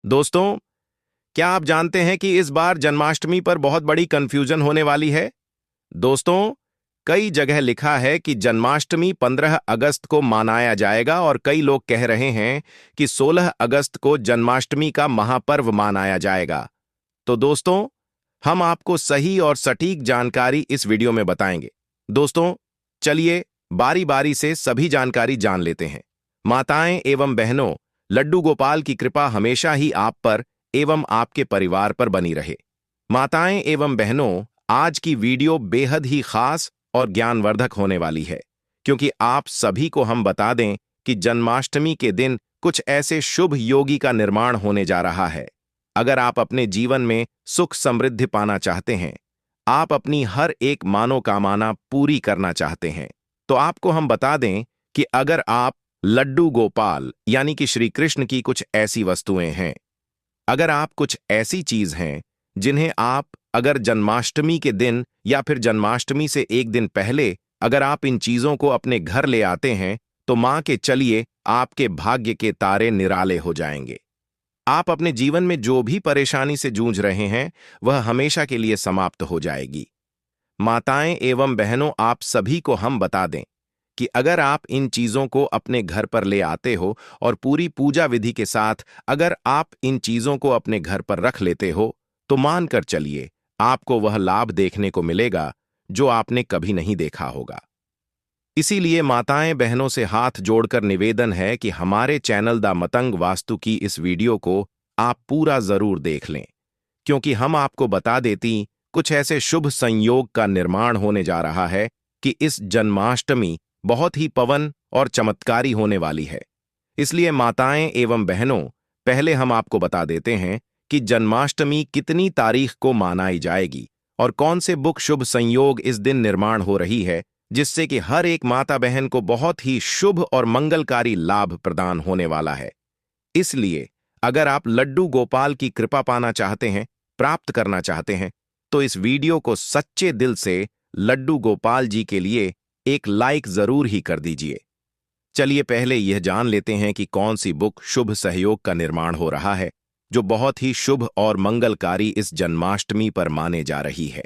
दोस्तों, क्या आप जानते हैं कि इस बार जन्माष्टमी पर बहुत बड़ी कंफ्यूजन होने वाली है? दोस्तों, कई जगह लिखा है कि जन्माष्टमी 15 अगस्त को मनाया जाएगा और कई लोग कह रहे हैं कि 16 अगस्त को जन्माष्टमी का महापर्व मनाया जाएगा। तो दोस्तों, हम आपको सही और सटीक जानकारी इस वीडियो में बताएंगे। दोस्तों, चलिए बारी बारी से सभी जानकारी जान लेते हैं। माताएं एवं बहनों, लड्डू गोपाल की कृपा हमेशा ही आप पर एवं आपके परिवार पर बनी रहे। माताएं एवं बहनों, आज की वीडियो बेहद ही खास और ज्ञानवर्धक होने वाली है, क्योंकि आप सभी को हम बता दें कि जन्माष्टमी के दिन कुछ ऐसे शुभ योगी का निर्माण होने जा रहा है। अगर आप अपने जीवन में सुख समृद्धि पाना चाहते हैं, आप अपनी हर एक मनोकामना पूरी करना चाहते हैं, तो आपको हम बता दें कि अगर आप लड्डू गोपाल यानी कि श्री कृष्ण की कुछ ऐसी वस्तुएं हैं, अगर आप कुछ ऐसी चीज हैं जिन्हें आप अगर जन्माष्टमी के दिन या फिर जन्माष्टमी से एक दिन पहले अगर आप इन चीजों को अपने घर ले आते हैं, तो मां के चलिए आपके भाग्य के तारे निराले हो जाएंगे। आप अपने जीवन में जो भी परेशानी से जूझ रहे हैं, वह हमेशा के लिए समाप्त हो जाएगी। माताएं एवं बहनों, आप सभी को हम बता दें कि अगर आप इन चीजों को अपने घर पर ले आते हो और पूरी पूजा विधि के साथ अगर आप इन चीजों को अपने घर पर रख लेते हो, तो मानकर चलिए आपको वह लाभ देखने को मिलेगा जो आपने कभी नहीं देखा होगा। इसीलिए माताएं बहनों से हाथ जोड़कर निवेदन है कि हमारे चैनल द मतंग वास्तु की इस वीडियो को आप पूरा जरूर देख लें, क्योंकि हम आपको बता देती कुछ ऐसे शुभ संयोग का निर्माण होने जा रहा है कि इस जन्माष्टमी बहुत ही पवन और चमत्कारी होने वाली है। इसलिए माताएं एवं बहनों, पहले हम आपको बता देते हैं कि जन्माष्टमी कितनी तारीख को मनाई जाएगी और कौन से बुक शुभ संयोग इस दिन निर्माण हो रही है, जिससे कि हर एक माता बहन को बहुत ही शुभ और मंगलकारी लाभ प्रदान होने वाला है। इसलिए अगर आप लड्डू गोपाल की कृपा पाना चाहते हैं, प्राप्त करना चाहते हैं, तो इस वीडियो को सच्चे दिल से लड्डू गोपाल जी के लिए एक लाइक जरूर ही कर दीजिए। चलिए पहले यह जान लेते हैं कि कौन सी बुक शुभ सहयोग का निर्माण हो रहा है, जो बहुत ही शुभ और मंगलकारी इस जन्माष्टमी पर माने जा रही है।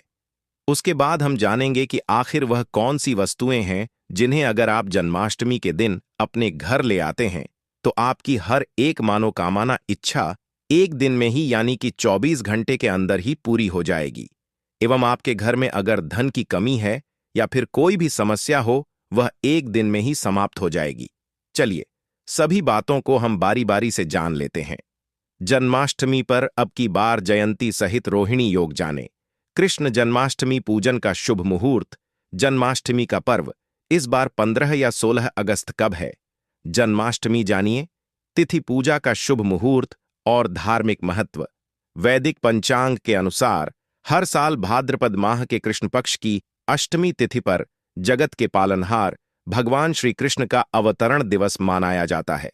उसके बाद हम जानेंगे कि आखिर वह कौन सी वस्तुएं हैं जिन्हें अगर आप जन्माष्टमी के दिन अपने घर ले आते हैं, तो आपकी हर एक मनोकामना इच्छा एक दिन में ही यानी कि 24 घंटे के अंदर ही पूरी हो जाएगी। एवं आपके घर में अगर धन की कमी है या फिर कोई भी समस्या हो, वह एक दिन में ही समाप्त हो जाएगी। चलिए सभी बातों को हम बारी बारी से जान लेते हैं। जन्माष्टमी पर अब की बार जयंती सहित रोहिणी योग जाने। कृष्ण जन्माष्टमी पूजन का शुभ मुहूर्त। जन्माष्टमी का पर्व इस बार 15 या 16 अगस्त कब है? जन्माष्टमी जानिए। तिथि, पूजा का शुभ मुहूर्त और धार्मिक महत्व। वैदिक पंचांग के अनुसार हर साल भाद्रपद माह के कृष्ण पक्ष की अष्टमी तिथि पर जगत के पालनहार भगवान श्री कृष्ण का अवतरण दिवस मनाया जाता है।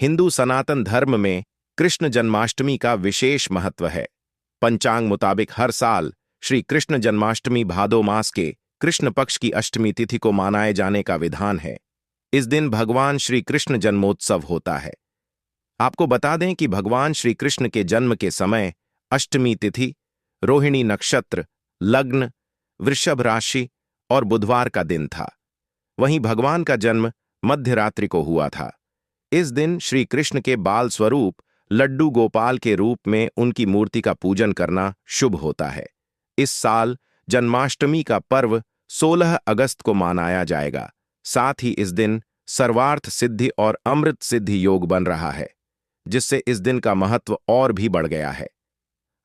हिंदू सनातन धर्म में कृष्ण जन्माष्टमी का विशेष महत्व है। पंचांग मुताबिक हर साल श्री कृष्ण जन्माष्टमी भादो मास के कृष्ण पक्ष की अष्टमी तिथि को मनाए जाने का विधान है। इस दिन भगवान श्री कृष्ण जन्मोत्सव होता है। आपको बता दें कि भगवान श्री कृष्ण के जन्म के समय अष्टमी तिथि, रोहिणी नक्षत्र, लग्न, वृषभ राशि और बुधवार का दिन था। वहीं भगवान का जन्म मध्य रात्रि को हुआ था। इस दिन श्री कृष्ण के बाल स्वरूप लड्डू गोपाल के रूप में उनकी मूर्ति का पूजन करना शुभ होता है। इस साल जन्माष्टमी का पर्व 16 अगस्त को मनाया जाएगा। साथ ही इस दिन सर्वार्थ सिद्धि और अमृत सिद्धि योग बन रहा है, जिससे इस दिन का महत्व और भी बढ़ गया है।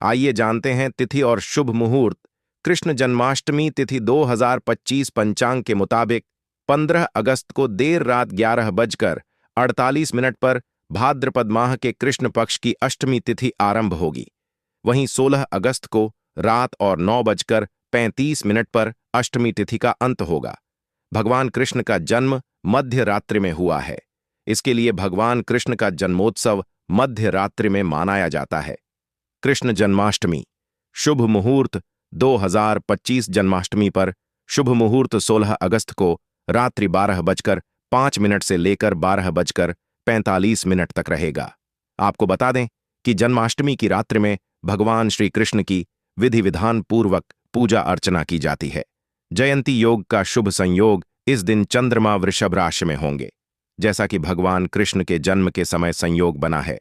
आइए जानते हैं तिथि और शुभ मुहूर्त। कृष्ण जन्माष्टमी तिथि 2025 पंचांग के मुताबिक 15 अगस्त को देर रात 11:48 पर भाद्रपद माह के कृष्ण पक्ष की अष्टमी तिथि आरंभ होगी। वहीं 16 अगस्त को रात और 9:35 पर अष्टमी तिथि का अंत होगा। भगवान कृष्ण का जन्म मध्य रात्रि में हुआ है। इसके लिए भगवान कृष्ण का जन्मोत्सव मध्य रात्रि में मनाया जाता है। कृष्ण जन्माष्टमी शुभ मुहूर्त 2025 जन्माष्टमी पर शुभ मुहूर्त 16 अगस्त को रात्रि 12:05 से लेकर 12:45 तक रहेगा। आपको बता दें कि जन्माष्टमी की रात्रि में भगवान श्री कृष्ण की विधि विधान पूर्वक पूजा अर्चना की जाती है। जयंती योग का शुभ संयोग इस दिन चंद्रमा वृषभ राशि में होंगे, जैसा कि भगवान कृष्ण के जन्म के समय संयोग बना है।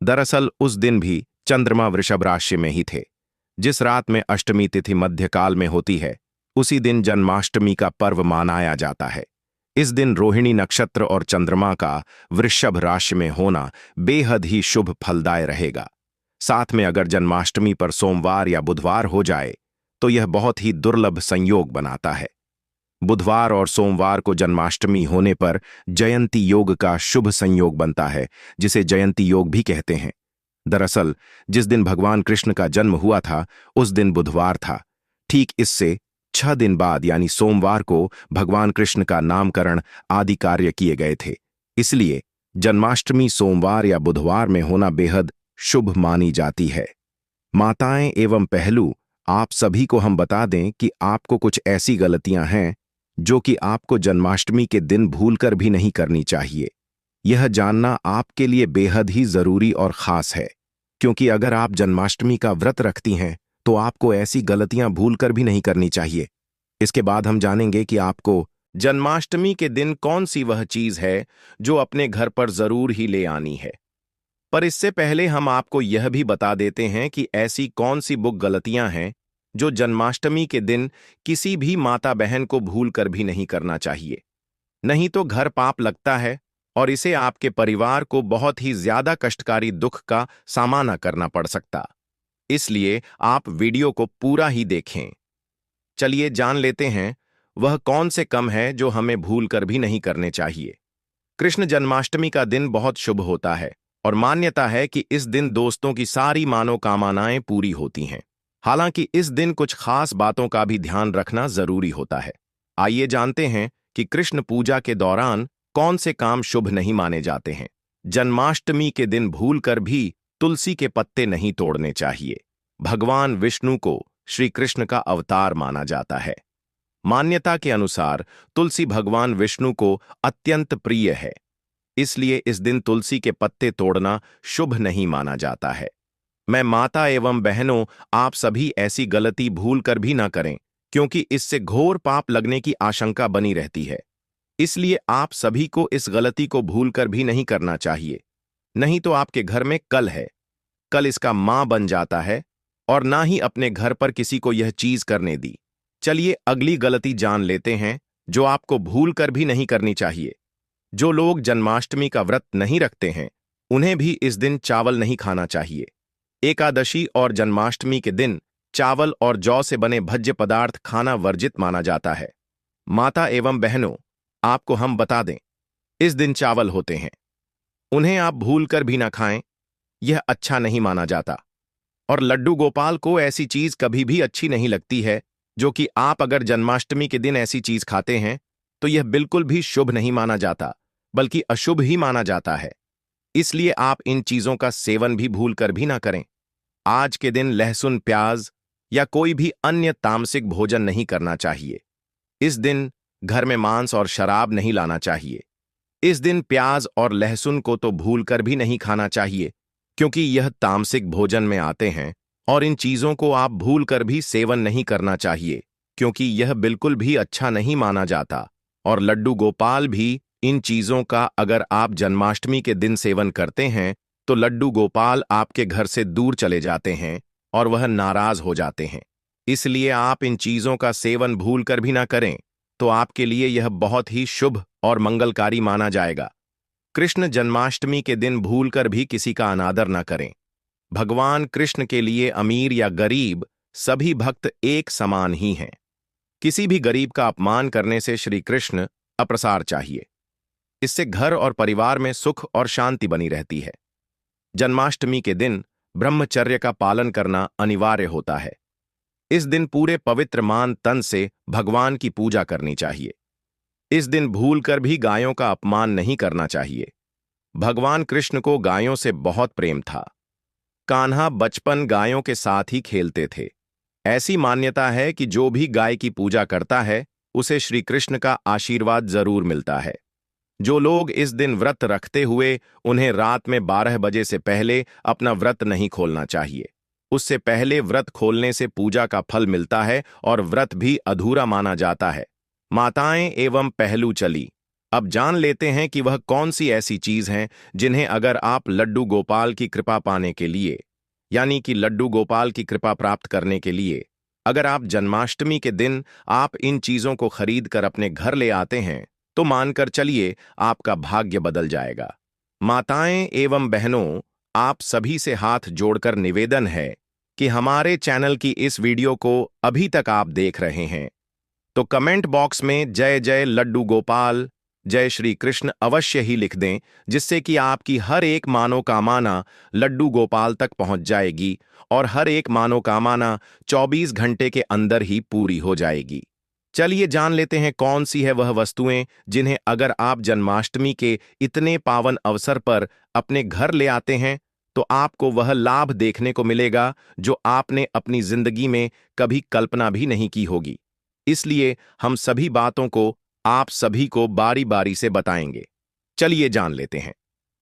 दरअसल उस दिन भी चंद्रमा वृषभ राशि में ही थे। जिस रात में अष्टमी तिथि मध्यकाल में होती है, उसी दिन जन्माष्टमी का पर्व मनाया जाता है। इस दिन रोहिणी नक्षत्र और चंद्रमा का वृषभ राशि में होना बेहद ही शुभ फलदाय रहेगा। साथ में अगर जन्माष्टमी पर सोमवार या बुधवार हो जाए तो यह बहुत ही दुर्लभ संयोग बनाता है। बुधवार और सोमवार को जन्माष्टमी होने पर जयंती योग का शुभ संयोग बनता है, जिसे जयंती योग भी कहते हैं। दरअसल जिस दिन भगवान कृष्ण का जन्म हुआ था उस दिन बुधवार था। ठीक इससे 6 दिन बाद यानी सोमवार को भगवान कृष्ण का नामकरण आदि कार्य किए गए थे। इसलिए जन्माष्टमी सोमवार या बुधवार में होना बेहद शुभ मानी जाती है। माताएं एवं पहलू, आप सभी को हम बता दें कि आपको कुछ ऐसी गलतियां हैं जो कि आपको जन्माष्टमी के दिन भूलकर भी नहीं करनी चाहिए। यह जानना आपके लिए बेहद ही जरूरी और खास है, क्योंकि अगर आप जन्माष्टमी का व्रत रखती हैं तो आपको ऐसी गलतियां भूलकर भी नहीं करनी चाहिए। इसके बाद हम जानेंगे कि आपको जन्माष्टमी के दिन कौन सी वह चीज है जो अपने घर पर जरूर ही ले आनी है। पर इससे पहले हम आपको यह भी बता देते हैं कि ऐसी कौन सी बुक गलतियां हैं जो जन्माष्टमी के दिन किसी भी माता बहन को भूलकर भी नहीं करना चाहिए। नहीं तो घर पाप लगता है और इसे आपके परिवार को बहुत ही ज्यादा कष्टकारी दुख का सामना करना पड़ सकता। इसलिए आप वीडियो को पूरा ही देखें। चलिए जान लेते हैं वह कौन से काम है जो हमें भूलकर भी नहीं करने चाहिए। कृष्ण जन्माष्टमी का दिन बहुत शुभ होता है और मान्यता है कि इस दिन दोस्तों की सारी मनोकामनाएं पूरी होती हैं। हालांकि इस दिन कुछ खास बातों का भी ध्यान रखना जरूरी होता है। आइए जानते हैं कि कृष्ण पूजा के दौरान कौन से काम शुभ नहीं माने जाते हैं। जन्माष्टमी के दिन भूलकर भी तुलसी के पत्ते नहीं तोड़ने चाहिए। भगवान विष्णु को श्री कृष्ण का अवतार माना जाता है। मान्यता के अनुसार तुलसी भगवान विष्णु को अत्यंत प्रिय है, इसलिए इस दिन तुलसी के पत्ते तोड़ना शुभ नहीं माना जाता है। मैं माता एवं बहनों, आप सभी ऐसी गलती भूलकर भी ना करें, क्योंकि इससे घोर पाप लगने की आशंका बनी रहती है। इसलिए आप सभी को इस गलती को भूलकर भी नहीं करना चाहिए। नहीं तो आपके घर में कल इसका मां बन जाता है और ना ही अपने घर पर किसी को यह चीज करने दी। चलिए अगली गलती जान लेते हैं जो आपको भूलकर भी नहीं करनी चाहिए। जो लोग जन्माष्टमी का व्रत नहीं रखते हैं उन्हें भी इस दिन चावल नहीं खाना चाहिए। एकादशी और जन्माष्टमी के दिन चावल और जौ से बने भोज्य पदार्थ खाना वर्जित माना जाता है। माता एवं बहनों, आपको हम बता दें, इस दिन चावल होते हैं, उन्हें आप भूलकर भी ना खाएं, यह अच्छा नहीं माना जाता। और लड्डू गोपाल को ऐसी चीज कभी भी अच्छी नहीं लगती है, जो कि आप अगर जन्माष्टमी के दिन ऐसी चीज खाते हैं तो यह बिल्कुल भी शुभ नहीं माना जाता, बल्कि अशुभ ही माना जाता है। इसलिए आप इन चीजों का सेवन भी भूलकर भी ना करें। आज के दिन लहसुन, प्याज या कोई भी अन्य तामसिक भोजन नहीं करना चाहिए। इस दिन घर में मांस और शराब नहीं लाना चाहिए। इस दिन प्याज और लहसुन को तो भूलकर भी नहीं खाना चाहिए, क्योंकि यह तामसिक भोजन में आते हैं और इन चीजों को आप भूलकर भी सेवन नहीं करना चाहिए, क्योंकि यह बिल्कुल भी अच्छा नहीं माना जाता। और लड्डू गोपाल भी, इन चीजों का अगर आप जन्माष्टमी के दिन सेवन करते हैं तो लड्डू गोपाल आपके घर से दूर चले जाते हैं और वह नाराज हो जाते हैं। इसलिए आप इन चीजों का सेवन भूलकर भी ना करें, तो आपके लिए यह बहुत ही शुभ और मंगलकारी माना जाएगा। कृष्ण जन्माष्टमी के दिन भूलकर भी किसी का अनादर न करें। भगवान कृष्ण के लिए अमीर या गरीब सभी भक्त एक समान ही हैं। किसी भी गरीब का अपमान करने से श्री कृष्ण अप्रसार चाहिए। इससे घर और परिवार में सुख और शांति बनी रहती है। जन्माष्टमी के दिन ब्रह्मचर्य का पालन करना अनिवार्य होता है। इस दिन पूरे पवित्र मान तन से भगवान की पूजा करनी चाहिए। इस दिन भूलकर भी गायों का अपमान नहीं करना चाहिए। भगवान कृष्ण को गायों से बहुत प्रेम था। कान्हा बचपन गायों के साथ ही खेलते थे। ऐसी मान्यता है कि जो भी गाय की पूजा करता है उसे श्री कृष्ण का आशीर्वाद जरूर मिलता है। जो लोग इस दिन व्रत रखते हुए, उन्हें रात में 12 बजे से पहले अपना व्रत नहीं खोलना चाहिए। उससे पहले व्रत खोलने से पूजा का फल मिलता है और व्रत भी अधूरा माना जाता है। माताएं एवं पहलू चली। अब जान लेते हैं कि वह कौन सी ऐसी चीज हैं जिन्हें अगर आप लड्डू गोपाल की कृपा पाने के लिए, यानी कि लड्डू गोपाल की कृपा प्राप्त करने के लिए, अगर आप जन्माष्टमी के दिन आप इन चीजों को खरीद कर अपने घर ले आते हैं, तो मानकर चलिए आपका भाग्य बदल जाएगा। माताएं एवं बहनों, आप सभी से हाथ जोड़कर निवेदन है कि हमारे चैनल की इस वीडियो को अभी तक आप देख रहे हैं तो कमेंट बॉक्स में जय जय लड्डू गोपाल, जय श्री कृष्ण अवश्य ही लिख दें, जिससे कि आपकी हर एक मनोकामना लड्डू गोपाल तक पहुंच जाएगी और हर एक मनोकामना 24 घंटे के अंदर ही पूरी हो जाएगी। चलिए जान लेते हैं कौन सी है वह वस्तुएं जिन्हें अगर आप जन्माष्टमी के इतने पावन अवसर पर अपने घर ले आते हैं तो आपको वह लाभ देखने को मिलेगा जो आपने अपनी जिंदगी में कभी कल्पना भी नहीं की होगी। इसलिए हम सभी बातों को आप सभी को बारी बारी से बताएंगे। चलिए जान लेते हैं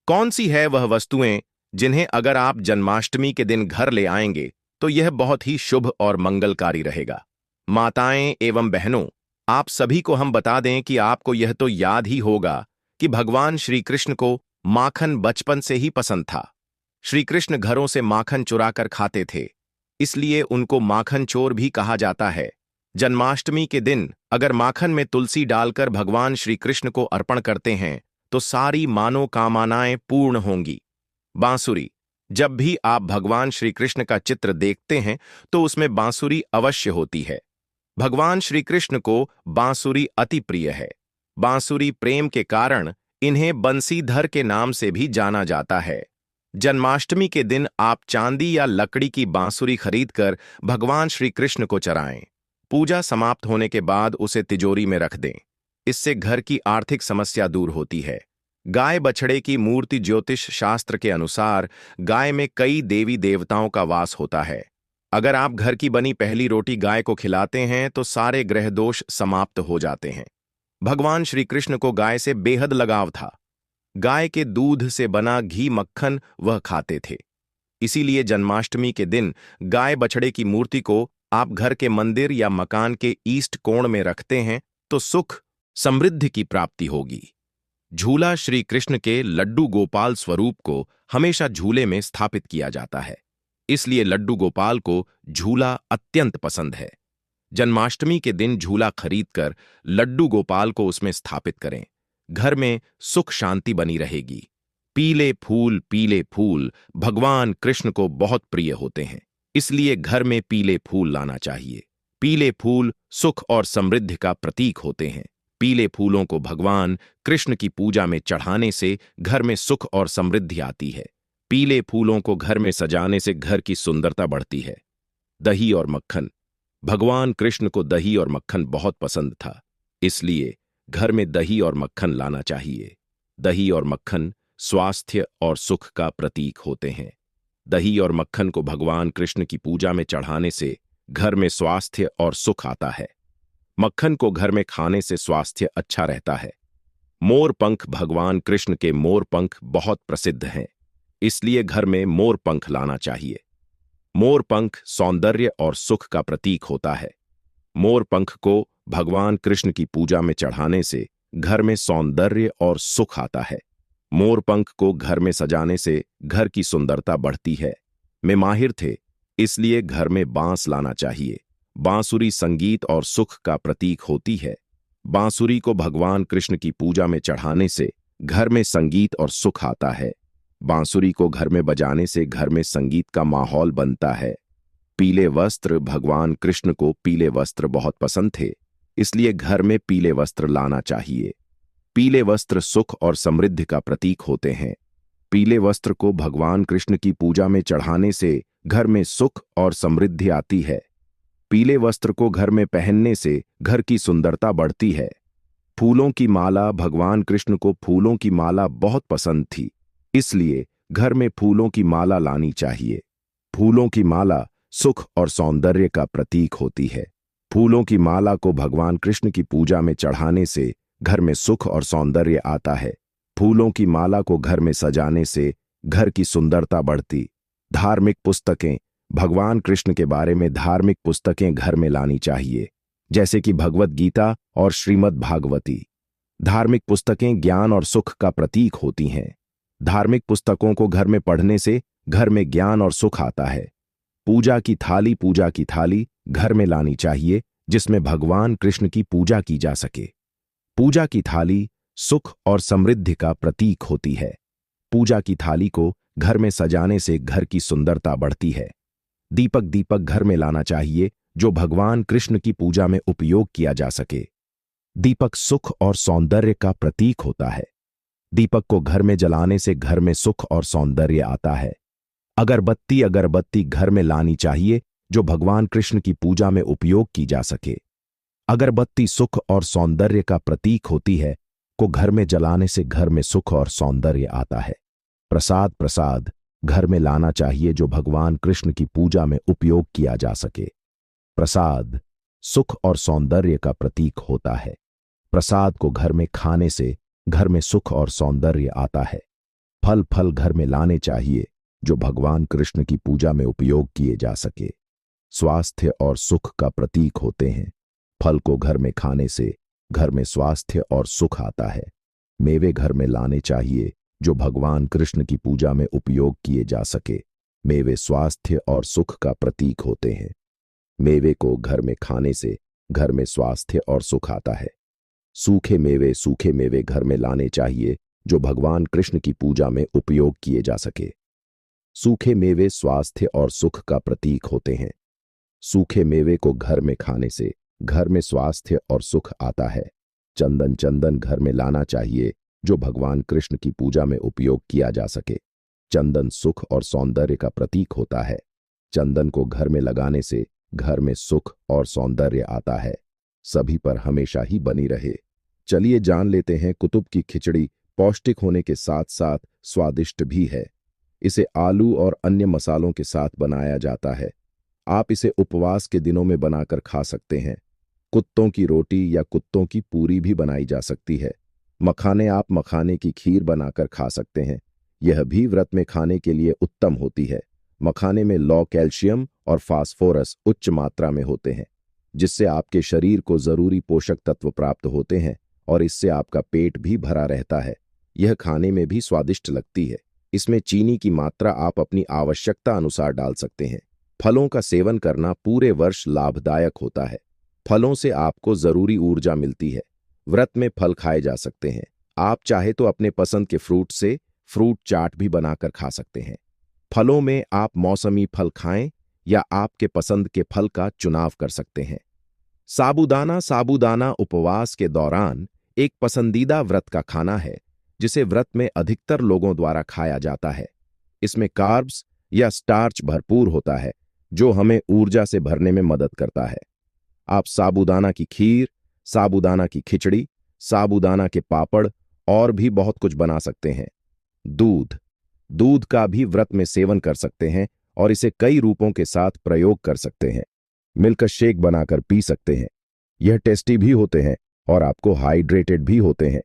कौन सी है वह वस्तुएं जिन्हें अगर आप जन्माष्टमी के दिन घर ले आएंगे तो यह बहुत ही शुभ और मंगलकारी रहेगा। माताएं एवं बहनों, आप सभी को हम बता दें कि आपको यह तो याद ही होगा कि भगवान श्री कृष्ण को माखन बचपन से ही पसंद था। श्री कृष्ण घरों से माखन चुराकर खाते थे, इसलिए उनको माखन चोर भी कहा जाता है। जन्माष्टमी के दिन अगर माखन में तुलसी डालकर भगवान श्री कृष्ण को अर्पण करते हैं तो सारी मनोकामनाएं पूर्ण होंगी। बांसुरी, जब भी आप भगवान श्री कृष्ण का चित्र देखते हैं तो उसमें बांसुरी अवश्य होती है। भगवान श्री कृष्ण को बांसुरी अति प्रिय है। बांसुरी प्रेम के कारण इन्हें बंसीधर के नाम से भी जाना जाता है। जन्माष्टमी के दिन आप चांदी या लकड़ी की बांसुरी खरीदकर भगवान श्री कृष्ण को चढ़ाएं। पूजा समाप्त होने के बाद उसे तिजोरी में रख दें। इससे घर की आर्थिक समस्या दूर होती है। गाय बछड़े की मूर्ति ज्योतिष शास्त्र के अनुसार गाय में कई देवी देवताओं का वास होता है। अगर आप घर की बनी पहली रोटी गाय को खिलाते हैं तो सारे ग्रह दोष समाप्त हो जाते हैं। भगवान श्री कृष्ण को गाय से बेहद लगाव था। गाय के दूध से बना घी मक्खन वह खाते थे। इसीलिए जन्माष्टमी के दिन गाय बछड़े की मूर्ति को आप घर के मंदिर या मकान के ईस्ट कोण में रखते हैं तो सुख समृद्धि की प्राप्ति होगी। झूला श्री कृष्ण के लड्डू गोपाल स्वरूप को हमेशा झूले में स्थापित किया जाता है, इसलिए लड्डू गोपाल को झूला अत्यंत पसंद है। जन्माष्टमी के दिन झूला खरीदकर लड्डू गोपाल को उसमें स्थापित करें। घर में सुख शांति बनी रहेगी। पीले फूल भगवान कृष्ण को बहुत प्रिय होते हैं, इसलिए घर में पीले फूल लाना चाहिए। पीले फूल सुख और समृद्धि का प्रतीक होते हैं। पीले फूलों को भगवान कृष्ण की पूजा में चढ़ाने से घर में सुख और समृद्धि आती है। पीले फूलों को घर में सजाने से घर की सुंदरता बढ़ती है। दही और मक्खन, भगवान कृष्ण को दही और मक्खन बहुत पसंद था, इसलिए घर में दही और मक्खन लाना चाहिए। दही और मक्खन स्वास्थ्य और सुख का प्रतीक होते हैं। दही और मक्खन को भगवान कृष्ण की पूजा में चढ़ाने से घर में स्वास्थ्य और सुख आता है। मक्खन को घर में खाने से स्वास्थ्य अच्छा रहता है। मोर पंख, भगवान कृष्ण के मोर पंख बहुत प्रसिद्ध हैं, इसलिए घर में मोर पंख लाना चाहिए। मोर पंख सौंदर्य और सुख का प्रतीक होता है। मोर पंख को भगवान कृष्ण की पूजा में चढ़ाने से घर में सौंदर्य और सुख आता है। मोर पंख को घर में सजाने से घर की सुंदरता बढ़ती है। में माहिर थे, इसलिए घर में बांस लाना चाहिए। बांसुरी संगीत और सुख का प्रतीक होती है। बांसुरी को भगवान कृष्ण की पूजा में चढ़ाने से घर में संगीत और सुख आता है। बांसुरी को घर में बजाने से घर में संगीत का माहौल बनता है। पीले वस्त्र, भगवान कृष्ण को पीले वस्त्र बहुत पसंद थे, इसलिए घर में पीले वस्त्र लाना चाहिए। पीले वस्त्र सुख और समृद्धि का प्रतीक होते हैं। पीले वस्त्र को भगवान कृष्ण की पूजा में चढ़ाने से घर में सुख और समृद्धि आती है। पीले वस्त्र को घर में पहनने से घर की सुंदरता बढ़ती है। फूलों की माला, भगवान कृष्ण को फूलों की माला बहुत पसंद थी, इसलिए घर में फूलों की माला लानी चाहिए। फूलों की माला सुख और सौंदर्य का प्रतीक होती है। फूलों की माला को भगवान कृष्ण की पूजा में चढ़ाने से घर में सुख और सौंदर्य आता है। फूलों की माला को घर में सजाने से घर की सुंदरता बढ़ती। धार्मिक पुस्तकें, भगवान कृष्ण के बारे में धार्मिक पुस्तकें घर में लानी चाहिए, जैसे कि भगवत गीता और श्रीमद् भागवती। धार्मिक पुस्तकें ज्ञान और सुख का प्रतीक होती हैं। धार्मिक पुस्तकों को घर में पढ़ने से घर में ज्ञान और सुख आता है। पूजा की थाली घर में लानी चाहिए, जिसमें भगवान कृष्ण की पूजा की जा सके। पूजा की थाली सुख और समृद्धि का प्रतीक होती है। पूजा की थाली को घर में सजाने से घर की सुंदरता बढ़ती है। दीपक घर में लाना चाहिए, जो भगवान कृष्ण की पूजा में उपयोग किया जा सके। दीपक सुख और सौंदर्य का प्रतीक होता है। दीपक को घर में जलाने से घर में सुख और सौंदर्य आता है। अगरबत्ती घर में लानी चाहिए, जो भगवान कृष्ण की पूजा में उपयोग की जा सके। अगरबत्ती सुख और सौंदर्य का प्रतीक होती है, को घर में जलाने से घर में सुख और सौंदर्य आता है। प्रसाद घर में लाना चाहिए, जो भगवान कृष्ण की पूजा में उपयोग किया जा सके। प्रसाद सुख और सौंदर्य का प्रतीक होता है। प्रसाद को घर में खाने से घर में सुख और सौंदर्य आता है। फल घर में लाने चाहिए, जो भगवान कृष्ण की पूजा में उपयोग किए जा सके। स्वास्थ्य और सुख का प्रतीक होते हैं। फल को घर में खाने से घर में स्वास्थ्य और सुख आता है। मेवे घर में लाने चाहिए, जो भगवान कृष्ण की पूजा में उपयोग किए जा सके। मेवे स्वास्थ्य और सुख का प्रतीक होते हैं। मेवे को घर में खाने से घर में स्वास्थ्य और सुख आता है। सूखे मेवे घर में लाने चाहिए, जो भगवान कृष्ण की पूजा में उपयोग किए जा सके। सूखे मेवे स्वास्थ्य और सुख का प्रतीक होते हैं। सूखे मेवे को घर में खाने से घर में स्वास्थ्य और सुख आता है। चंदन घर में लाना चाहिए, जो भगवान कृष्ण की पूजा में उपयोग किया जा सके। चंदन सुख और सौंदर्य का प्रतीक होता है। चंदन को घर में लगाने से घर में सुख और सौंदर्य आता है। सभी पर हमेशा ही बनी रहे। चलिए जान लेते हैं, कुतुब की खिचड़ी पौष्टिक होने के साथ साथ स्वादिष्ट भी है। इसे आलू और अन्य मसालों के साथ बनाया जाता है। आप इसे उपवास के दिनों में बनाकर खा सकते हैं। कुत्तों की रोटी या कुत्तों की पूरी भी बनाई जा सकती है। आप मखाने की खीर बनाकर खा सकते हैं। यह भी व्रत में खाने के लिए उत्तम होती है। मखाने में लौ कैल्शियम और फास्फोरस उच्च मात्रा में होते हैं, जिससे आपके शरीर को जरूरी पोषक तत्व प्राप्त होते हैं और इससे आपका पेट भी भरा रहता है। यह खाने में भी स्वादिष्ट लगती है। इसमें चीनी की मात्रा आप अपनी आवश्यकता अनुसार डाल सकते हैं। फलों का सेवन करना पूरे वर्ष लाभदायक होता है। फलों से आपको जरूरी ऊर्जा मिलती है। व्रत में फल खाए जा सकते हैं। आप चाहे तो अपने पसंद के फ्रूट से फ्रूट चाट भी बनाकर खा सकते हैं। फलों में आप मौसमी फल खाएं या आपके पसंद के फल का चुनाव कर सकते हैं। साबूदाना उपवास के दौरान एक पसंदीदा व्रत का खाना है, जिसे व्रत में अधिकतर लोगों द्वारा खाया जाता है। इसमें कार्ब्स या स्टार्च भरपूर होता है, जो हमें ऊर्जा से भरने में मदद करता है। आप साबूदाना की खीर, साबूदाना की खिचड़ी, साबूदाना के पापड़ और भी बहुत कुछ बना सकते हैं। दूध का भी व्रत में सेवन कर सकते हैं और इसे कई रूपों के साथ प्रयोग कर सकते हैं। मिल्क शेक बनाकर पी सकते हैं। यह टेस्टी भी होते हैं और आपको हाइड्रेटेड भी होते हैं।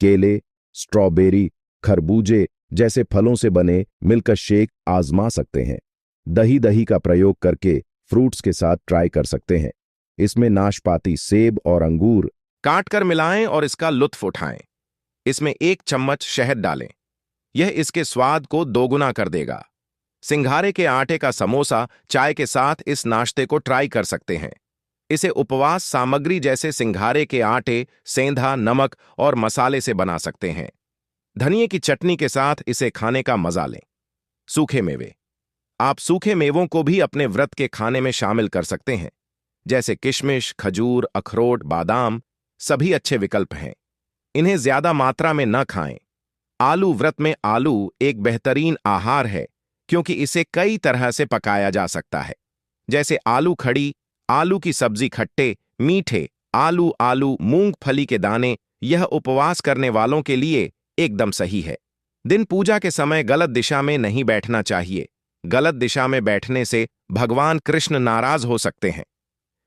केले, स्ट्रॉबेरी, खरबूजे जैसे फलों से बने मिल्क शेक आजमा सकते हैं। दही का प्रयोग करके फ्रूट्स के साथ ट्राई कर सकते हैं। इसमें नाशपाती, सेब और अंगूर काट कर मिलाएं और इसका लुत्फ उठाएं। इसमें 1 चम्मच शहद डालें। यह इसके स्वाद को दोगुना कर देगा। सिंघारे के आटे का समोसा चाय के साथ इस नाश्ते को ट्राई कर सकते हैं। इसे उपवास सामग्री जैसे सिंघारे के आटे, सेंधा, नमक और मसाले से बना सकते हैं। धनिये की चटनी के साथ इसे खाने का मजा लें। सूखे मेवे। आप सूखे मेवों को भी अपने व्रत के खाने में शामिल कर सकते हैं, जैसे किशमिश, खजूर, अखरोट, बादाम सभी अच्छे विकल्प हैं। इन्हें ज्यादा मात्रा में न खाएं। व्रत में आलू एक बेहतरीन आहार है, क्योंकि इसे कई तरह से पकाया जा सकता है, जैसे आलू खड़ी, आलू की सब्जी, खट्टे मीठे आलू, मूंगफली के दाने। यह उपवास करने वालों के लिए एकदम सही है। दिन पूजा के समय गलत दिशा में नहीं बैठना चाहिए। गलत दिशा में बैठने से भगवान कृष्ण नाराज हो सकते हैं।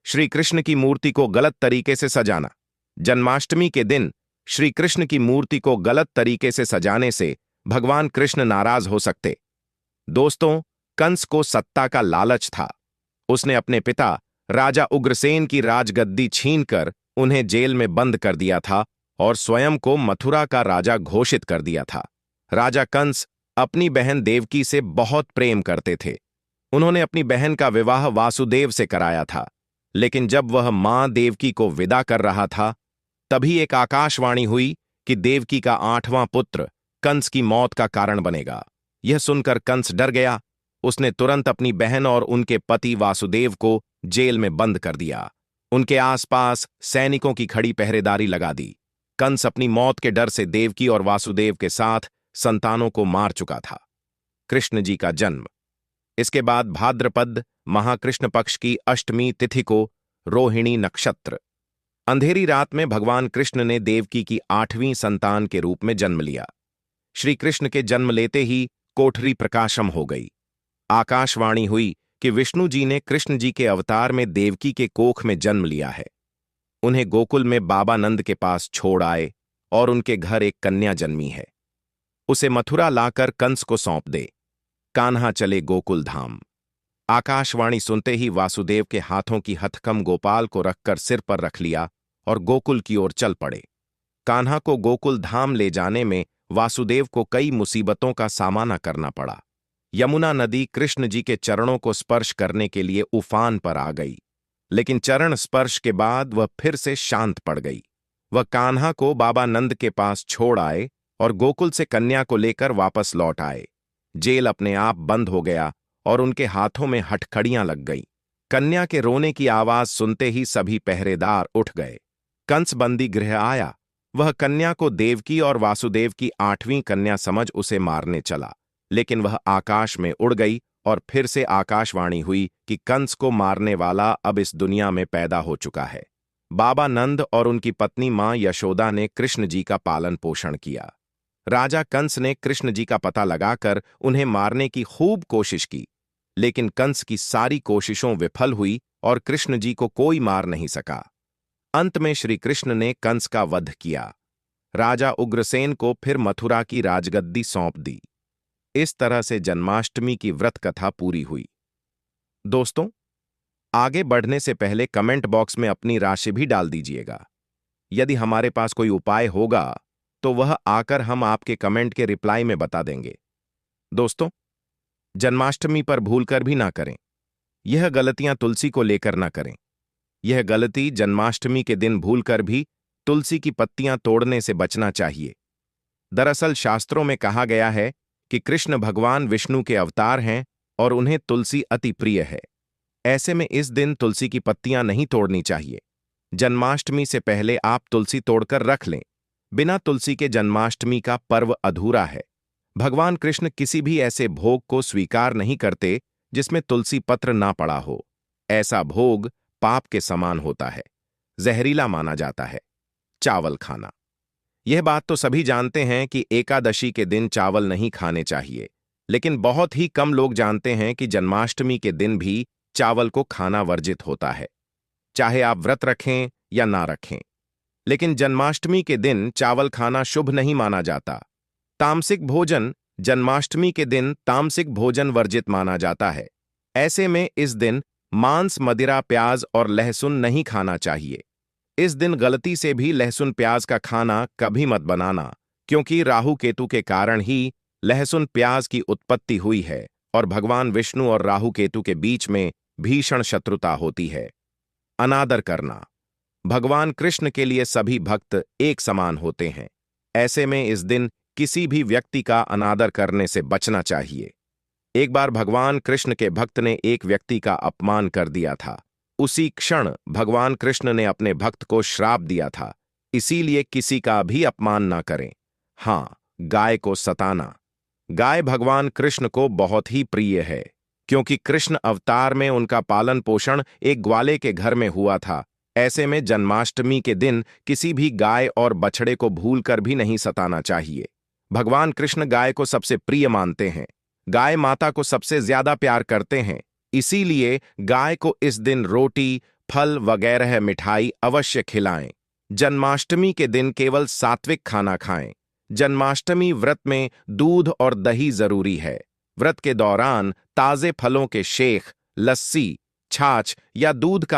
श्री कृष्ण की मूर्ति को गलत तरीके से सजाना। जन्माष्टमी के दिन श्री कृष्ण की मूर्ति को गलत तरीके से सजाने से भगवान कृष्ण नाराज हो सकते। दोस्तों, कंस को सत्ता का लालच था। उसने अपने पिता राजा उग्रसेन की राजगद्दी छीनकर उन्हें जेल में बंद कर दिया था और स्वयं को मथुरा का राजा घोषित कर दिया था। राजा कंस अपनी बहन देवकी से बहुत प्रेम करते थे। उन्होंने अपनी बहन का विवाह वासुदेव से कराया था, लेकिन जब वह मां देवकी को विदा कर रहा था, तभी एक आकाशवाणी हुई कि देवकी का 8वां पुत्र कंस की मौत का कारण बनेगा। यह सुनकर कंस डर गया। उसने तुरंत अपनी बहन और उनके पति वासुदेव को जेल में बंद कर दिया। उनके आसपास सैनिकों की खड़ी पहरेदारी लगा दी। कंस अपनी मौत के डर से देवकी और वासुदेव के साथ संतानों को मार चुका था। कृष्ण जी का जन्म। इसके बाद भाद्रपद महाकृष्ण पक्ष की अष्टमी तिथि को रोहिणी नक्षत्र, अंधेरी रात में भगवान कृष्ण ने देवकी की 8वीं संतान के रूप में जन्म लिया। श्री कृष्ण के जन्म लेते ही कोठरी प्रकाशम हो गई। आकाशवाणी हुई कि विष्णु जी ने कृष्ण जी के अवतार में देवकी के कोख में जन्म लिया है। उन्हें गोकुल में बाबा नंद के पास छोड़ आए और उनके घर एक कन्या जन्मी है। उसे मथुरा लाकर कंस को सौंप दे। कान्हा चले गोकुल धाम। आकाशवाणी सुनते ही वासुदेव के हाथों की हथकम गोपाल को रखकर सिर पर रख लिया और गोकुल की ओर चल पड़े। कान्हा को गोकुल धाम ले जाने में वासुदेव को कई मुसीबतों का सामना करना पड़ा। यमुना नदी कृष्ण जी के चरणों को स्पर्श करने के लिए उफान पर आ गई, लेकिन चरण स्पर्श के बाद वह फिर से शांत पड़ गई। वह कान्हा को बाबा नंद के पास छोड़ आए और गोकुल से कन्या को लेकर वापस लौट आए। जेल अपने आप बंद हो गया और उनके हाथों में हथकड़ियां लग गईं। कन्या के रोने की आवाज सुनते ही सभी पहरेदार उठ गए। कंस बंदी गृह आया। वह कन्या को देवकी और वासुदेव की 8वीं कन्या समझ उसे मारने चला, लेकिन वह आकाश में उड़ गई और फिर से आकाशवाणी हुई कि कंस को मारने वाला अब इस दुनिया में पैदा हो चुका है। बाबा नंद और उनकी पत्नी मां यशोदा ने कृष्ण जी का पालन पोषण किया। राजा कंस ने कृष्ण जी का पता लगाकर उन्हें मारने की खूब कोशिश की, लेकिन कंस की सारी कोशिशों विफल हुई और कृष्ण जी को कोई मार नहीं सका। अंत में श्री कृष्ण ने कंस का वध किया। राजा उग्रसेन को फिर मथुरा की राजगद्दी सौंप दी। इस तरह से जन्माष्टमी की व्रत कथा पूरी हुई। दोस्तों, आगे बढ़ने से पहले कमेंट बॉक्स में अपनी राशि भी डाल दीजिएगा। यदि हमारे पास कोई उपाय होगा तो वह आकर हम आपके कमेंट के रिप्लाई में बता देंगे। दोस्तों, जन्माष्टमी पर भूलकर भी ना करें। यह गलतियां तुलसी को लेकर ना करें। यह गलती जन्माष्टमी के दिन भूलकर भी तुलसी की पत्तियां तोड़ने से बचना चाहिए। दरअसल शास्त्रों में कहा गया है कि कृष्ण भगवान विष्णु के अवतार हैं और उन्हें तुलसी अति प्रिय है। ऐसे में इस दिन तुलसी की पत्तियां नहीं तोड़नी चाहिए। जन्माष्टमी से पहले आप तुलसी तोड़कर रख लें। बिना तुलसी के जन्माष्टमी का पर्व अधूरा है। भगवान कृष्ण किसी भी ऐसे भोग को स्वीकार नहीं करते जिसमें तुलसी पत्र ना पड़ा हो। ऐसा भोग पाप के समान होता है, जहरीला माना जाता है। चावल खाना। यह बात तो सभी जानते हैं कि एकादशी के दिन चावल नहीं खाने चाहिए, लेकिन बहुत ही कम लोग जानते हैं कि जन्माष्टमी के दिन भी चावल को खाना वर्जित होता है, चाहे आप व्रत रखें या ना रखें। लेकिन जन्माष्टमी के दिन चावल खाना शुभ नहीं माना जाता। तामसिक भोजन जन्माष्टमी के दिन तामसिक भोजन वर्जित माना जाता है। ऐसे में इस दिन मांस, मदिरा, प्याज और लहसुन नहीं खाना चाहिए। इस दिन गलती से भी लहसुन प्याज का खाना कभी मत बनाना, क्योंकि राहु केतु के कारण ही लहसुन प्याज की उत्पत्ति हुई है और भगवान विष्णु और राहु केतु के बीच में भीषण शत्रुता होती है। अनादर करना। भगवान कृष्ण के लिए सभी भक्त एक समान होते हैं। ऐसे में इस दिन किसी भी व्यक्ति का अनादर करने से बचना चाहिए। एक बार भगवान कृष्ण के भक्त ने एक व्यक्ति का अपमान कर दिया था। उसी क्षण भगवान कृष्ण ने अपने भक्त को श्राप दिया था, इसीलिए किसी का भी अपमान ना करें। हां, गाय को सताना। गाय भगवान कृष्ण को बहुत ही प्रिय है, क्योंकि कृष्ण अवतार में उनका पालन पोषण एक ग्वाले के घर में हुआ था। ऐसे में जन्माष्टमी के दिन किसी भी गाय और बछड़े को भूलकर भी नहीं सताना चाहिए। भगवान कृष्ण गाय को सबसे प्रिय मानते हैं। गाय माता को सबसे ज्यादा प्यार करते हैं, इसीलिए गाय को इस दिन रोटी, फल वगैरह मिठाई अवश्य खिलाएं। जन्माष्टमी के दिन केवल सात्विक खाना खाएं। जन्माष्टमी व्रत में दूध और दही जरूरी है। व्रत के दौरान ताजे फलों के शेख, लस्सी, छाछ या दूध का